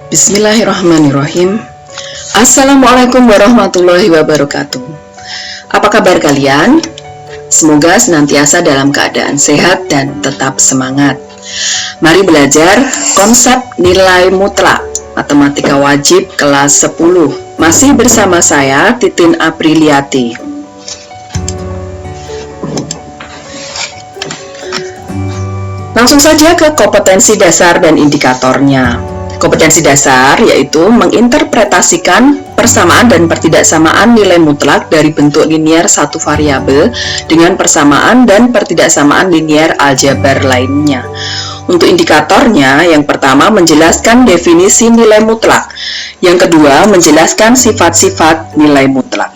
Bismillahirrahmanirrahim. Assalamualaikum warahmatullahi wabarakatuh. Apa kabar kalian? Semoga senantiasa dalam keadaan sehat dan tetap semangat. Mari belajar konsep nilai mutlak matematika wajib kelas 10. Masih bersama saya Titin Apriliati. Langsung saja ke kompetensi dasar dan indikatornya. Kompetensi dasar yaitu menginterpretasikan persamaan dan pertidaksamaan nilai mutlak dari bentuk linier satu variabel dengan persamaan dan pertidaksamaan linier aljabar lainnya. Untuk indikatornya, yang pertama menjelaskan definisi nilai mutlak, yang kedua menjelaskan sifat-sifat nilai mutlak.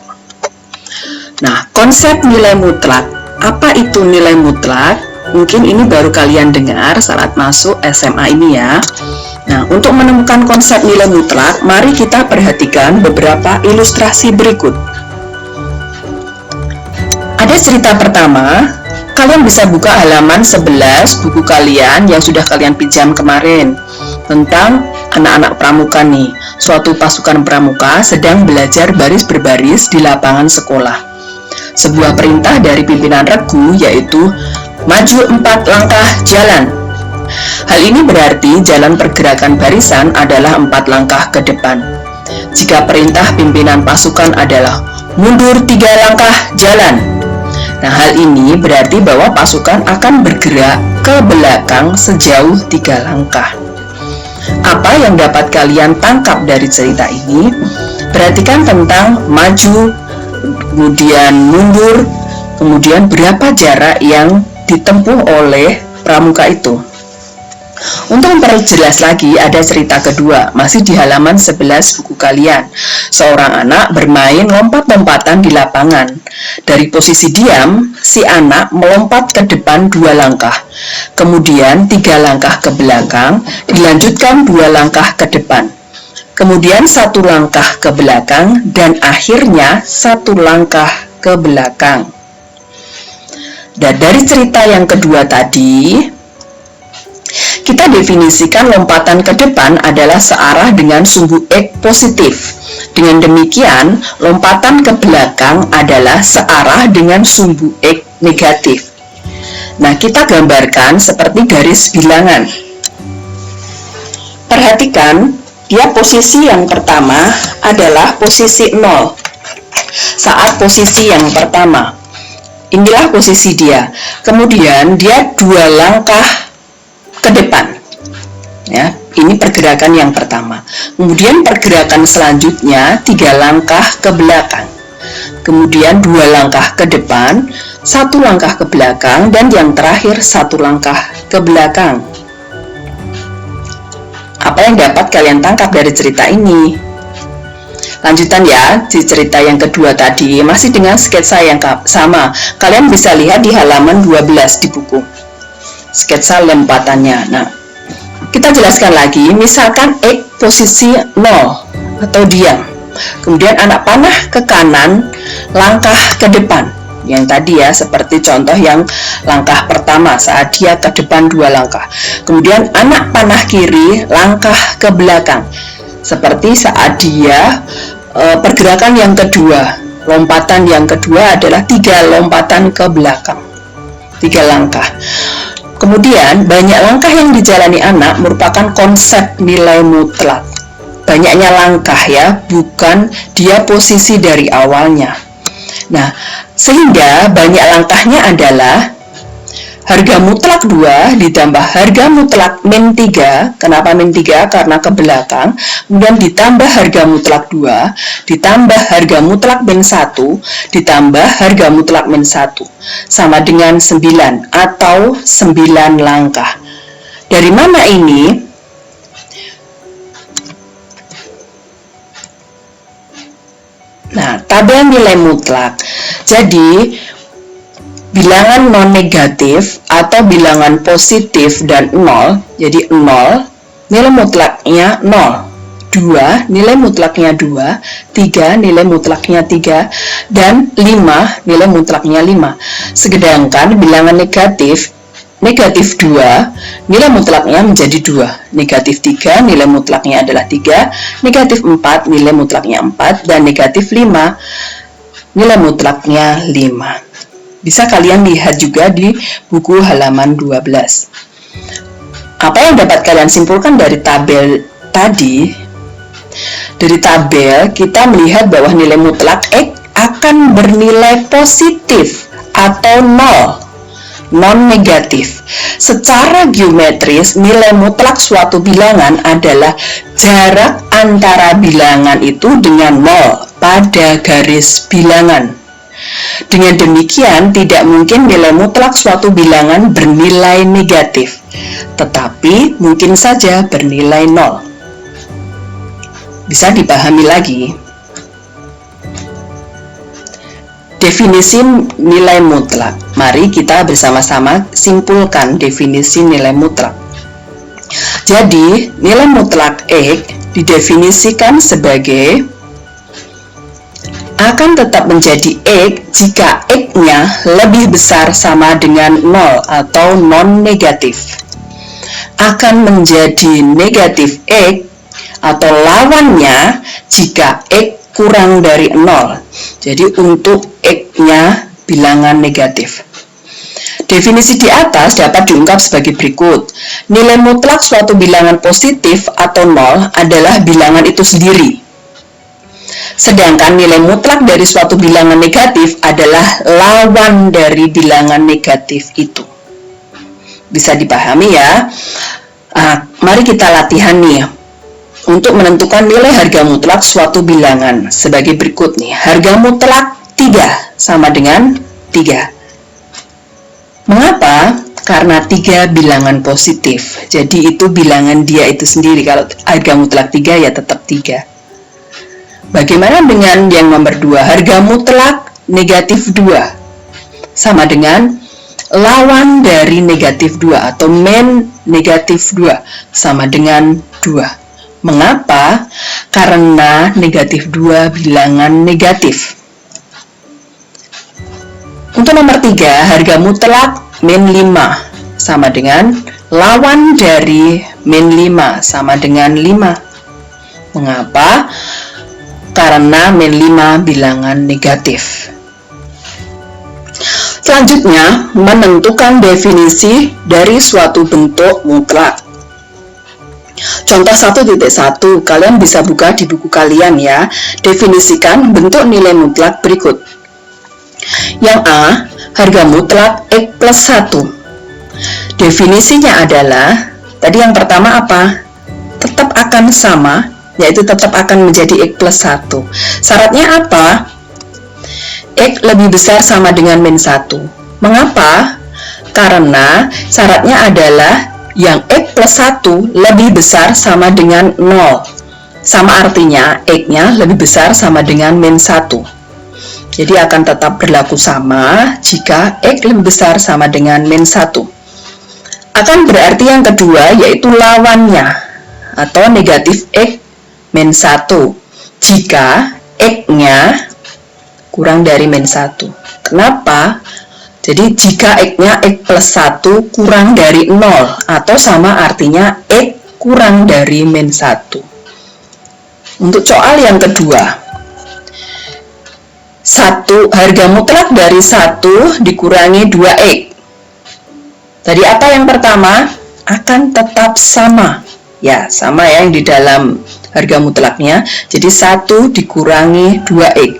Nah, konsep nilai mutlak, apa itu nilai mutlak? Mungkin ini baru kalian dengar saat masuk SMA ini ya. Nah, untuk menemukan konsep nilai mutlak, mari kita perhatikan beberapa ilustrasi berikut. Ada cerita pertama, kalian bisa buka halaman 11 buku kalian yang sudah kalian pinjam kemarin, tentang anak-anak pramuka nih. Suatu pasukan pramuka sedang belajar baris berbaris di lapangan sekolah. Sebuah perintah dari pimpinan regu yaitu, maju 4 langkah jalan. Hal ini berarti jalan pergerakan barisan adalah 4 langkah ke depan. Jika perintah pimpinan pasukan adalah mundur 3 langkah jalan. Nah, hal ini berarti bahwa pasukan akan bergerak ke belakang sejauh 3 langkah. Apa yang dapat kalian tangkap dari cerita ini? Perhatikan tentang maju, kemudian mundur, kemudian berapa jarak yang ditempuh oleh pramuka itu. Untuk memperjelas lagi, ada cerita kedua, masih di halaman 11 buku kalian. Seorang anak bermain lompat-lompatan di lapangan. Dari posisi diam, si anak melompat ke depan 2 langkah. Kemudian 3 langkah ke belakang, dilanjutkan 2 langkah ke depan. Kemudian 1 langkah ke belakang, dan akhirnya 1 langkah ke belakang. Dan dari cerita yang kedua tadi, kita definisikan lompatan ke depan adalah searah dengan sumbu X positif. Dengan demikian, lompatan ke belakang adalah searah dengan sumbu X negatif. Nah, kita gambarkan seperti garis bilangan. Perhatikan, dia posisi yang pertama adalah posisi 0. Saat posisi yang pertama, inilah posisi dia. Kemudian dia 2 langkah ke depan, ya, ini pergerakan yang pertama. Kemudian pergerakan selanjutnya 3 langkah ke belakang, kemudian 2 langkah ke depan, 1 langkah ke belakang, dan yang terakhir 1 langkah ke belakang. Apa yang dapat kalian tangkap dari cerita ini? Lanjutan ya, di cerita yang kedua tadi masih dengan sketsa yang sama. Kalian bisa lihat di halaman 12 di buku. Sketsa lompatannya. Nah, kita jelaskan lagi, misalkan X posisi 0 atau diam. Kemudian anak panah ke kanan, langkah ke depan. Yang tadi ya, seperti contoh yang langkah pertama saat dia ke depan 2 langkah. Kemudian anak panah kiri, langkah ke belakang. Seperti saat dia pergerakan yang kedua. Lompatan yang kedua adalah 3 lompatan ke belakang. 3 langkah. Kemudian, banyak langkah yang dijalani anak merupakan konsep nilai mutlak. Banyaknya langkah ya, bukan dia posisi dari awalnya. Nah, sehingga banyak langkahnya adalah harga mutlak 2 ditambah harga mutlak min 3. Kenapa min 3? Karena ke belakang. Kemudian ditambah harga mutlak 2, ditambah harga mutlak min 1, ditambah harga mutlak min 1. Sama dengan 9 atau 9 langkah. Dari mana ini? Nah, tabel nilai mutlak. Jadi, bilangan non-negatif atau bilangan positif dan 0, jadi 0, nilai mutlaknya 0, 2, nilai mutlaknya 2, 3, nilai mutlaknya 3, dan 5, nilai mutlaknya 5. Sedangkan bilangan negatif negatif 2, nilai mutlaknya menjadi 2. Negatif 3, nilai mutlaknya adalah 3. Negatif 4, nilai mutlaknya 4. Dan negatif 5, nilai mutlaknya 5. Bisa kalian lihat juga di buku halaman 12. Apa yang dapat kalian simpulkan dari tabel tadi? Dari tabel, kita melihat bahwa nilai mutlak X akan bernilai positif atau 0, non-negatif. Secara geometris, nilai mutlak suatu bilangan adalah jarak antara bilangan itu dengan 0 pada garis bilangan. Dengan demikian, tidak mungkin nilai mutlak suatu bilangan bernilai negatif, tetapi mungkin saja bernilai 0. Bisa dipahami lagi. Definisi nilai mutlak. Mari kita bersama-sama simpulkan definisi nilai mutlak. Jadi, nilai mutlak X didefinisikan sebagai akan tetap menjadi X jika X-nya lebih besar sama dengan 0 atau non-negatif. Akan menjadi negatif X atau lawannya jika X kurang dari 0. Jadi untuk X-nya bilangan negatif. Definisi di atas dapat diungkap sebagai berikut. Nilai mutlak suatu bilangan positif atau 0 adalah bilangan itu sendiri. Sedangkan nilai mutlak dari suatu bilangan negatif adalah lawan dari bilangan negatif itu. Bisa dipahami ya? Mari kita latihan nih untuk menentukan nilai harga mutlak suatu bilangan sebagai berikut nih. Harga mutlak 3 sama dengan 3. Mengapa? Karena 3 bilangan positif. Jadi itu bilangan dia itu sendiri. Kalau harga mutlak 3 ya tetap 3. Bagaimana dengan yang nomor 2? Harga mutlak negatif 2 sama dengan lawan dari negatif 2 atau min negatif 2 sama dengan 2. Mengapa? Karena negatif 2 bilangan negatif. Untuk nomor 3, harga mutlak min 5 sama dengan lawan dari min 5 sama dengan 5. Mengapa? Karena min 5 bilangan negatif. Selanjutnya, menentukan definisi dari suatu bentuk mutlak. Contoh 1.1, kalian bisa buka di buku kalian ya. Definisikan bentuk nilai mutlak berikut. Yang A, harga mutlak X plus 1. Definisinya adalah, tadi yang pertama apa? Tetap akan sama, yaitu tetap akan menjadi X plus 1. Syaratnya apa? X lebih besar sama dengan min 1. Mengapa? Karena syaratnya adalah yang X plus 1 lebih besar sama dengan 0. Sama artinya X-nya lebih besar sama dengan min 1. Jadi akan tetap berlaku sama jika X lebih besar sama dengan min 1. Akan berarti yang kedua yaitu lawannya atau negatif X min 1 jika X-nya kurang dari min 1. Kenapa? Jadi jika X-nya X plus 1 kurang dari 0 atau sama artinya X kurang dari min 1. Untuk soal yang kedua, harga mutlak dari 1 dikurangi 2X. Tadi apa yang pertama? Akan tetap sama. Ya, sama ya yang di dalam harga mutlaknya. Jadi 1 dikurangi 2X.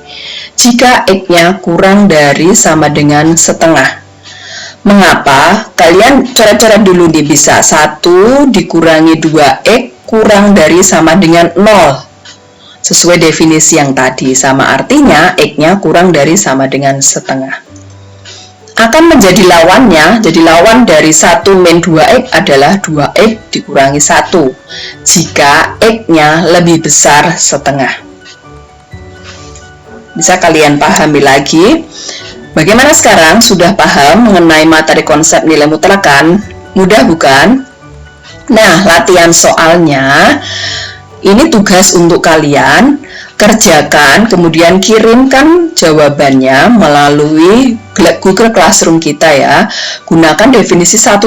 Jika X-nya kurang dari sama dengan setengah. Mengapa? Kalian coret-coret dulu nih, bisa 1 dikurangi 2X kurang dari sama dengan 0. Sesuai definisi yang tadi, sama artinya X-nya kurang dari sama dengan setengah. Akan menjadi lawannya, jadi lawan dari 1 min 2X adalah 2X dikurangi 1 jika X-nya lebih besar setengah. Bisa kalian pahami lagi? Bagaimana sekarang? Sudah paham mengenai materi konsep nilai mutlak kan? Mudah bukan? Nah, latihan soalnya ini tugas untuk kalian. Kerjakan, kemudian kirimkan jawabannya melalui Google Classroom kita ya. Gunakan definisi 1.1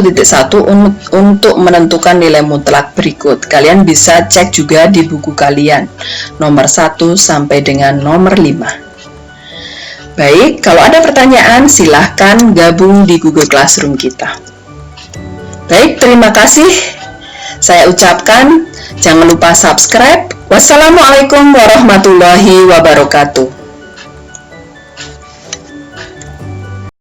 untuk menentukan nilai mutlak berikut. Kalian bisa cek juga di buku kalian, nomor 1 sampai dengan nomor 5. Baik, kalau ada pertanyaan silahkan gabung di Google Classroom kita. Baik, terima kasih. Saya ucapkan jangan lupa subscribe. Wassalamualaikum warahmatullahi wabarakatuh.